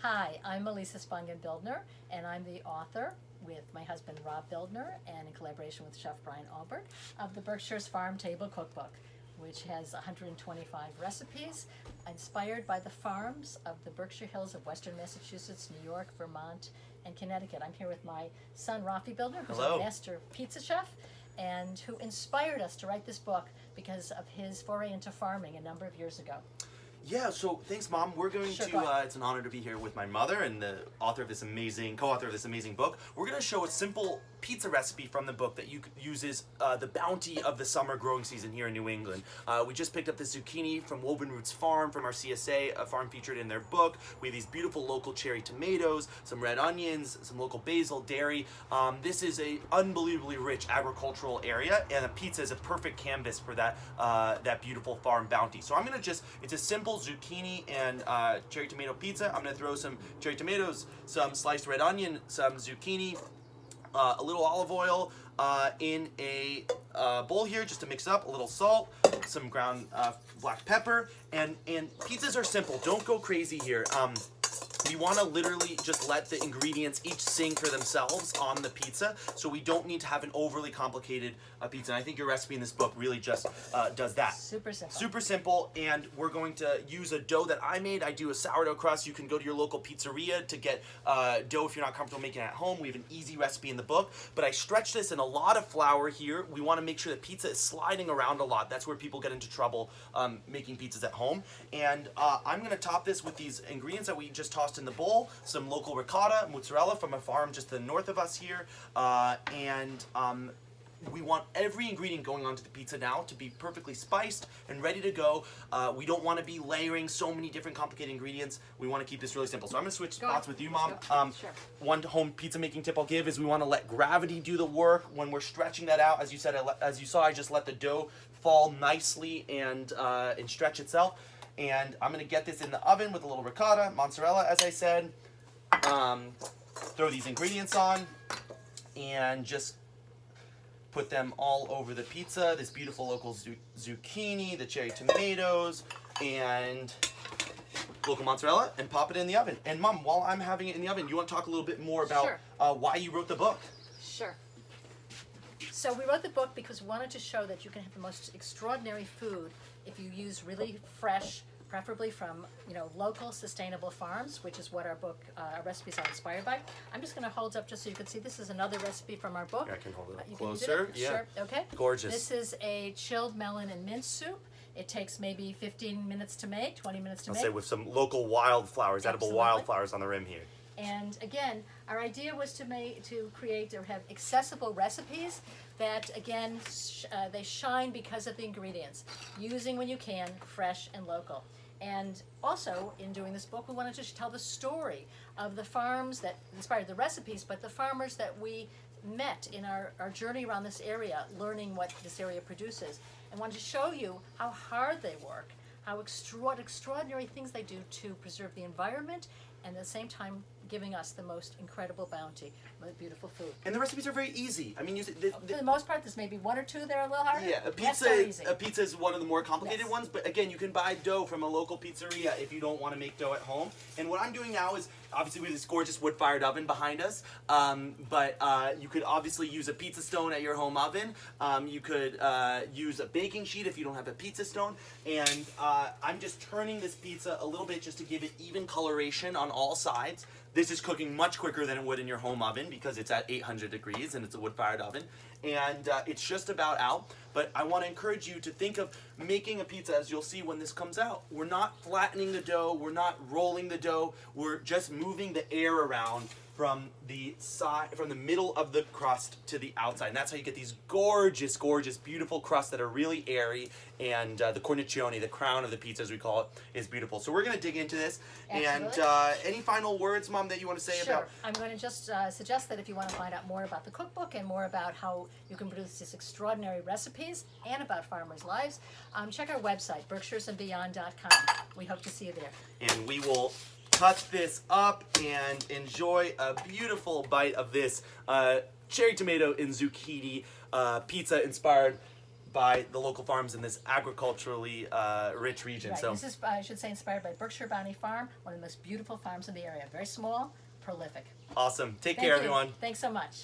Hi, I'm Melissa Spangen-Bildner, and I'm the author with my husband Rob Bildner and in collaboration with Chef Brian Albert of the Berkshire's Farm Table Cookbook, which has 125 recipes inspired by the farms of the Berkshire Hills of Western Massachusetts, New York, Vermont, and Connecticut. I'm here with my son Rafi Bildner, who's Hello. a master pizza chef and who inspired us to write this book because of his foray into farming a number of years ago. Yeah, so thanks, Mom. We're going Sure, to, go ahead. it's an honor to be here with my mother and the author of this amazing, co-author of this amazing book. We're going to show a simple pizza recipe from the book that uses the bounty of the summer growing season here in New England. We just picked up the zucchini from Woven Roots Farm from our CSA, a farm featured in their book. We have these beautiful local cherry tomatoes, some red onions, some local basil, dairy. This is a unbelievably rich agricultural area, and a pizza is a perfect canvas for that that beautiful farm bounty. So I'm going to it's a simple zucchini and cherry tomato pizza. I'm going to throw some cherry tomatoes, some sliced red onion, some zucchini, a little olive oil in a bowl here just to mix up, a little salt, some ground black pepper, and pizzas are simple. Don't go crazy here. We want to literally just let the ingredients each sing for themselves on the pizza, so we don't need to have an overly complicated pizza. And I think your recipe in this book really just does that. Super simple. Super simple, and we're going to use a dough that I made. I do a sourdough crust. You can go to your local pizzeria to get dough if you're not comfortable making it at home. We have an easy recipe in the book, but I stretch this in a lot of flour here. We want to make sure that pizza is sliding around a lot. That's where people get into trouble making pizzas at home. And I'm going to top this with these ingredients that we just tossed in the bowl, some local ricotta, mozzarella from a farm just to the north of us here, and we want every ingredient going onto the pizza now to be perfectly spiced and ready to go. We don't want to be layering so many different complicated ingredients. We want to keep this really simple. So I'm going to switch spots with you, Mom. Sure. One home pizza making tip I'll give is we want to let gravity do the work when we're stretching that out. As you said, as you saw, I just let the dough fall nicely and stretch itself. And I'm going to get this in the oven with a little ricotta, mozzarella, as I said. Throw these ingredients on and just put them all over the pizza. This beautiful local zucchini, the cherry tomatoes, and local mozzarella, and pop it in the oven. And Mom, while I'm having it in the oven, you want to talk a little bit more about why you wrote the book? Sure. So we wrote the book because we wanted to show that you can have the most extraordinary food if you use really fresh, preferably from local sustainable farms, which is what our book, our recipes are inspired by. I'm just going to hold up just so you can see. This is another recipe from our book. Yeah, I can hold it up You closer. Can Yeah. Sure. Okay. Gorgeous. This is a chilled melon and mint soup. It takes maybe 15 minutes to make, 20 minutes to I'll make. say with some local wildflowers, edible Absolutely. wildflowers on the rim here. And again, our idea was to create or have accessible recipes that, again, they shine because of the ingredients. Using when you can, fresh and local. And also, in doing this book, we wanted to tell the story of the farms that inspired the recipes, but the farmers that we met in our journey around this area, learning what this area produces, and wanted to show you how hard they work, what extraordinary things they do to preserve the environment, and at the same time giving us the most incredible bounty, beautiful food. And the recipes are very easy. I mean, For the most part, there's maybe one or two that are a little harder. yeah, That's very easy. a pizza is one of the more complicated Yes. ones, but again, you can buy dough from a local pizzeria if you don't want to make dough at home. And what I'm doing now is, obviously we have this gorgeous wood-fired oven behind us, but you could obviously use a pizza stone at your home oven. You could use a baking sheet if you don't have a pizza stone. And I'm just turning this pizza a little bit just to give it even coloration on all sides. This is cooking much quicker than it would in your home oven because it's at 800 degrees and it's a wood-fired oven. And it's just about out. But I want to encourage you to think of making a pizza, as you'll see when this comes out. We're not flattening the dough. We're not rolling the dough. We're just moving the air around from the side, from the middle of the crust to the outside. And that's how you get these gorgeous, gorgeous, beautiful crusts that are really airy. And the cornicione, the crown of the pizza, as we call it, is beautiful. So we're going to dig into this. Absolutely. And any final words, Mom, that you want to say Sure. about? I'm going to just suggest that if you want to find out more about the cookbook and more about how you can produce these extraordinary recipes and about farmers' lives, check our website, berkshiresandbeyond.com. We hope to see you there. And we will cut this up and enjoy a beautiful bite of this cherry tomato and zucchini pizza inspired by the local farms in this agriculturally rich region. Right. So This is, I should say, inspired by Berkshire Bounty Farm, one of the most beautiful farms in the area. Very small, prolific. awesome. Take Thank care, you. everyone. Thanks so much.